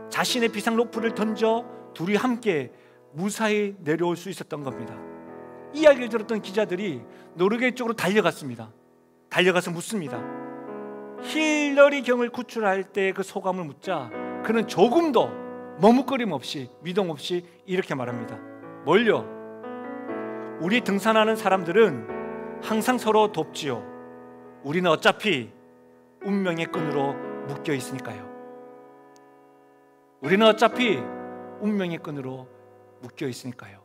Speaker 1: 자신의 비상로프를 던져 둘이 함께 무사히 내려올 수 있었던 겁니다. 이야기를 들었던 기자들이 노르게이 쪽으로 달려갔습니다. 달려가서 묻습니다. 힐러리 경을 구출할 때 그 소감을 묻자 그는 조금도 머뭇거림 없이 미동 없이 이렇게 말합니다. 뭘요? 우리 등산하는 사람들은 항상 서로 돕지요. 우리는 어차피 운명의 끈으로 묶여 있으니까요. 우리는 어차피 운명의 끈으로 묶여 있으니까요.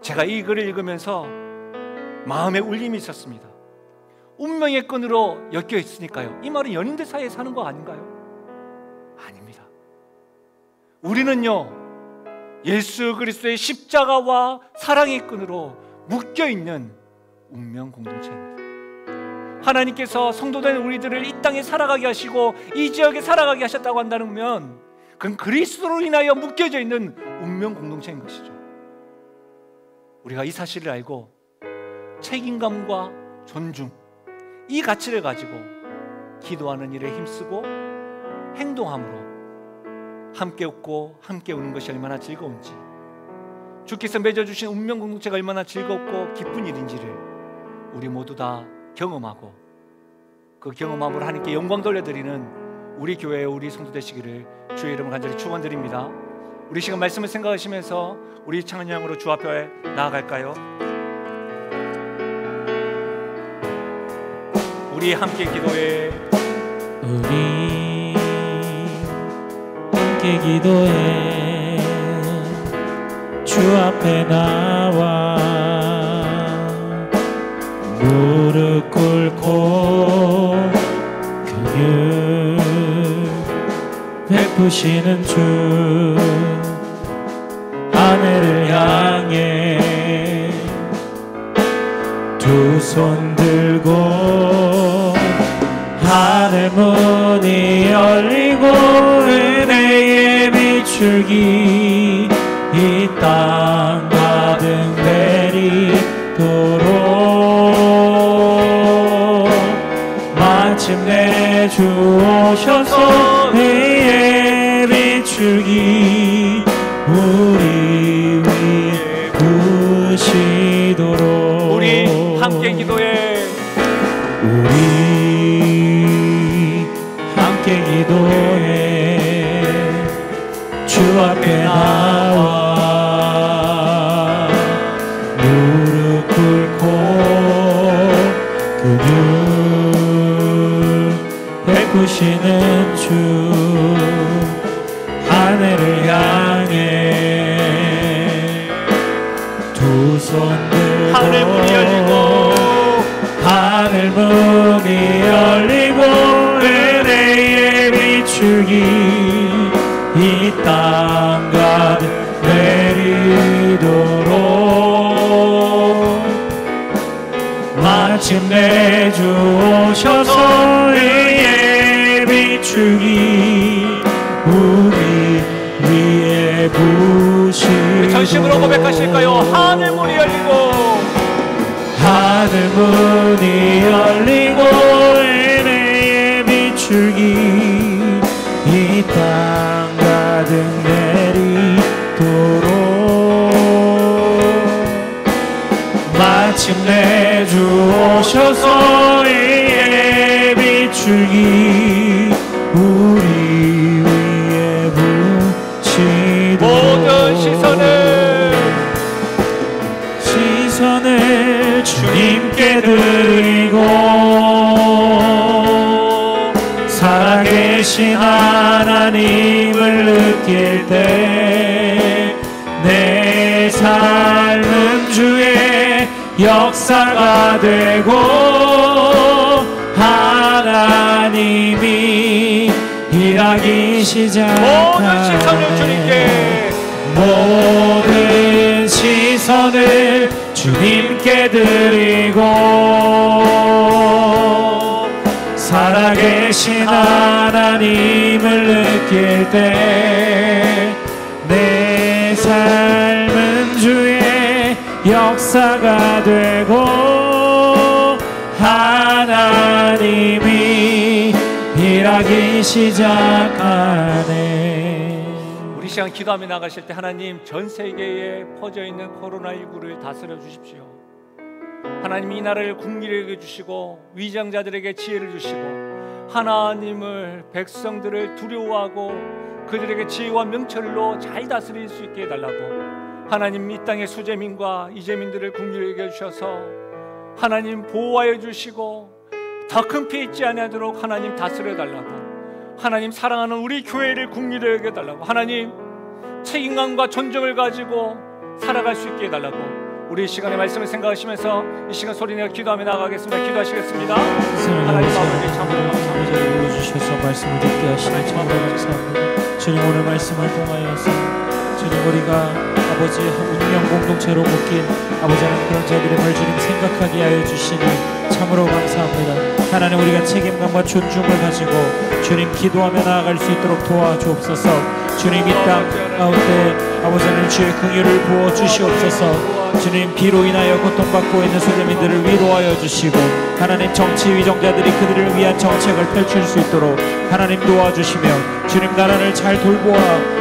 Speaker 1: 제가 이 글을 읽으면서 마음에 울림이 있었습니다. 운명의 끈으로 엮여 있으니까요. 이 말은 연인들 사이에 사는 거 아닌가요? 아닙니다. 우리는요, 예수 그리스도의 십자가와 사랑의 끈으로 묶여 있는 운명 공동체입니다. 하나님께서 성도된 우리들을 이 땅에 살아가게 하시고 이 지역에 살아가게 하셨다고 한다면 그건 그리스도로 인하여 묶여져 있는 운명 공동체인 것이죠. 우리가 이 사실을 알고 책임감과 존중, 이 가치를 가지고 기도하는 일에 힘쓰고 행동함으로 함께 웃고 함께 우는 것이 얼마나 즐거운지, 주께서 맺어주신 운명 공동체가 얼마나 즐겁고 기쁜 일인지를 우리 모두 다 경험하고 그 경험함으로 하나님께 영광 돌려드리는 우리 교회의 우리 성도 되시기를 주의 이름으로 간절히 축원드립니다. 우리 시간 말씀을 생각하시면서 우리 찬양으로 주 앞에 나아갈까요? 우리 함께 기도해.
Speaker 2: 우리 함께 기도해. 주 앞에 나와 무릎 꿇고 긍휼 베푸시는 주, 하늘을 향해 두 손 들고 하늘 문이 열리고 은혜의 비출기 이 땅 가득 내리도록 마침내 주 오셔서 은혜의 비출기 우리 위에 부으시도록.
Speaker 1: 우리 함께 기도해.
Speaker 2: 우리 함께 기도해. 주 앞에 나와 무릎 꿇고 긍휼 베푸시는 주, 하늘을 향해 두 손 들고
Speaker 1: 하늘 문이 열리고
Speaker 2: 하늘 문이 열리고 은혜의 비추기 이 땅 가득 내리도록 마침내 주 오셔서 은혜의 비추기 우리 위에 부으시도록.
Speaker 1: 전심으로 고백하실까요? 하늘 문이 열리고
Speaker 2: 하늘 문이 열리고 은혜의 비추기 이 땅 마침내 주 오셔서 이의 비출기 우리 위에 붙이도록
Speaker 1: 모든
Speaker 2: 시선을 주님께 드리고 살아계신 하나님을 느낄 때 내 삶은 주의 역사가 되고 하나님이 일하기 시작하네. 모든 시선을 주님께 드리고 살아계신 하나님을 느낄 때 내 삶은 주의 역사가 되고 하나님이 일하기 시작하네.
Speaker 1: 우리 시간 기도하며 나가실 때 하나님 전 세계에 퍼져 있는 코로나19를 다스려 주십시오. 하나님 이 나라를 국리를 주시고 위장자들에게 지혜를 주시고 하나님을 백성들을 두려워하고 그들에게 지혜와 명철로 잘 다스릴 수 있게 해달라고 하나님 이 땅의 수재민과 이재민들을 국리를 주셔서 하나님 보호하여 주시고 더 큰 피해 있지 않도록 하나님 다스려 달라고 하나님 사랑하는 우리 교회를 국리를 해달라고 하나님 책임감과 존중을 가지고 살아갈 수 있게 해달라고 우리 시간의 말씀을 생각하시면서 이 시간 소리내어 기도하며 나가겠습니다. 기도하시겠습니다. 하나님 아버지 참으로 감사합니다.
Speaker 2: 불러주셔서 말씀을 듣게 하시니 참으로 감사합니다. 주님 오늘 말씀을 통하여서 주님 우리가 아버지 운명 공동체로 묶인 아버지 하나님 그런 자들의 말 주님 생각하게 하여 주시니 참으로 감사합니다. 하나님 우리가 책임감과 존중을 가지고 주님 기도하며 나아갈 수 있도록 도와주옵소서. 주님 이 땅 가운데 아버지 하나님 주의 긍휼을 부어 주시옵소서. 주님 비로 인하여 고통받고 있는 수재민들을 위로하여 주시고 하나님 정치 위정자들이 그들을 위한 정책을 펼칠 수 있도록 하나님 도와주시며 주님 나라를 잘 돌보아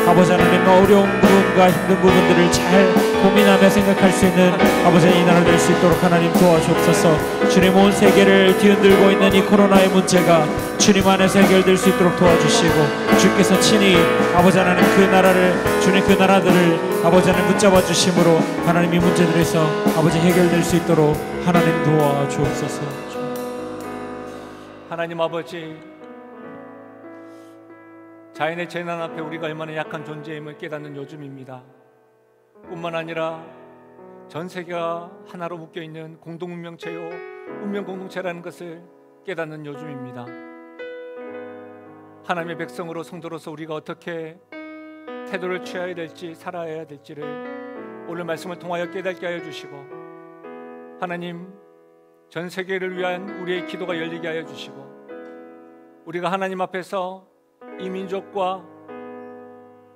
Speaker 2: 아버지 하나님 어려운 부분과 힘든 부분들을 잘 고민하며 생각할 수 있는 아버지 이 나라 될 수 있도록 하나님 도와주옵소서. 주님 온 세계를 뒤흔들고 있는 이 코로나의 문제가 주님 안에서 해결될 수 있도록 도와주시고 주께서 친히 아버지 하나님 그 나라를 주님 그 나라들을 아버지 하나님 붙잡아 주심으로 하나님 이 문제들에서 아버지 해결될 수 있도록 하나님 도와주옵소서.
Speaker 1: 하나님 아버지 자연의 재난 앞에 우리가 얼마나 약한 존재임을 깨닫는 요즘입니다. 뿐만 아니라 전 세계가 하나로 묶여있는 공동운명체요 운명공동체라는 것을 깨닫는 요즘입니다. 하나님의 백성으로 성도로서 우리가 어떻게 태도를 취해야 될지 살아야 될지를 오늘 말씀을 통하여 깨닫게 하여 주시고 하나님 전 세계를 위한 우리의 기도가 열리게 하여 주시고 우리가 하나님 앞에서 이 민족과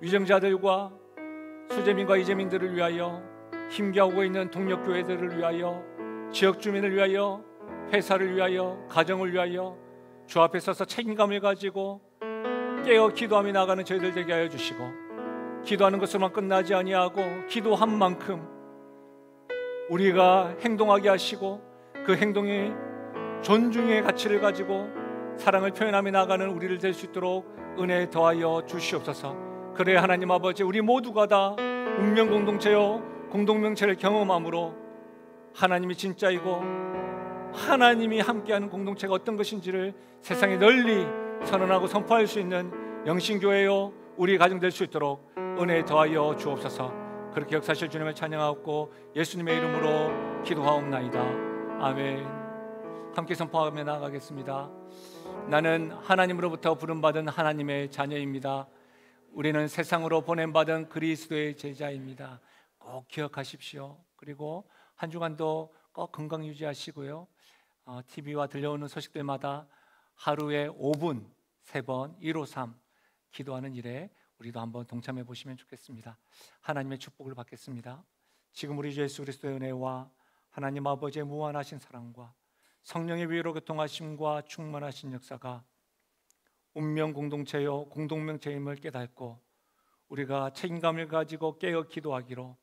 Speaker 1: 위정자들과 수재민과 이재민들을 위하여 힘겨우고 있는 동력교회들을 위하여 지역 주민을 위하여 회사를 위하여 가정을 위하여 주 앞에 서서 책임감을 가지고 깨어 기도하며 나가는 저희들 되게 하여 주시고 기도하는 것으로만 끝나지 아니하고 기도한 만큼 우리가 행동하게 하시고 그 행동이 존중의 가치를 가지고 사랑을 표현하며 나가는 우리를 될 수 있도록 은혜 더하여 주시옵소서. 그래 하나님 아버지 우리 모두가 다 운명 공동체요 공동명체를 경험함으로 하나님이 진짜이고 하나님이 함께하는 공동체가 어떤 것인지를 세상에 널리 선언하고 선포할 수 있는 영신교회요 우리 가정 될 수 있도록 은혜 더하여 주옵소서. 그렇게 역사하실 주님을 찬양하옵고 예수님의 이름으로 기도하옵나이다. 아멘. 함께 선포하며 나아가겠습니다. 나는 하나님으로부터 부름받은 하나님의 자녀입니다. 우리는 세상으로 보냄받은 그리스도의 제자입니다. 꼭 기억하십시오. 그리고 한 주간도 꼭 건강 유지하시고요. TV와 들려오는 소식들마다 하루에 5분 3번 153 기도하는 일에 우리도 한번 동참해 보시면 좋겠습니다. 하나님의 축복을 받겠습니다. 지금 우리 주 예수 그리스도의 은혜와 하나님 아버지의 무한하신 사랑과 성령의 위로 교통하심과 충만하신 역사가 운명 공동체요 공동명체임을 깨닫고 우리가 책임감을 가지고 깨어 기도하기로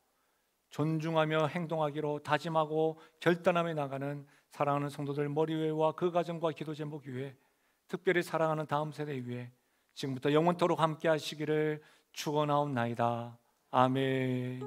Speaker 1: 존중하며 행동하기로 다짐하고 결단하며 나가는 사랑하는 성도들 머리 위에와 그 가정과 기도 제목 위에, 특별히 사랑하는 다음 세대 위에 지금부터 영원토록 함께 하시기를 축원하옵나이다. 아멘.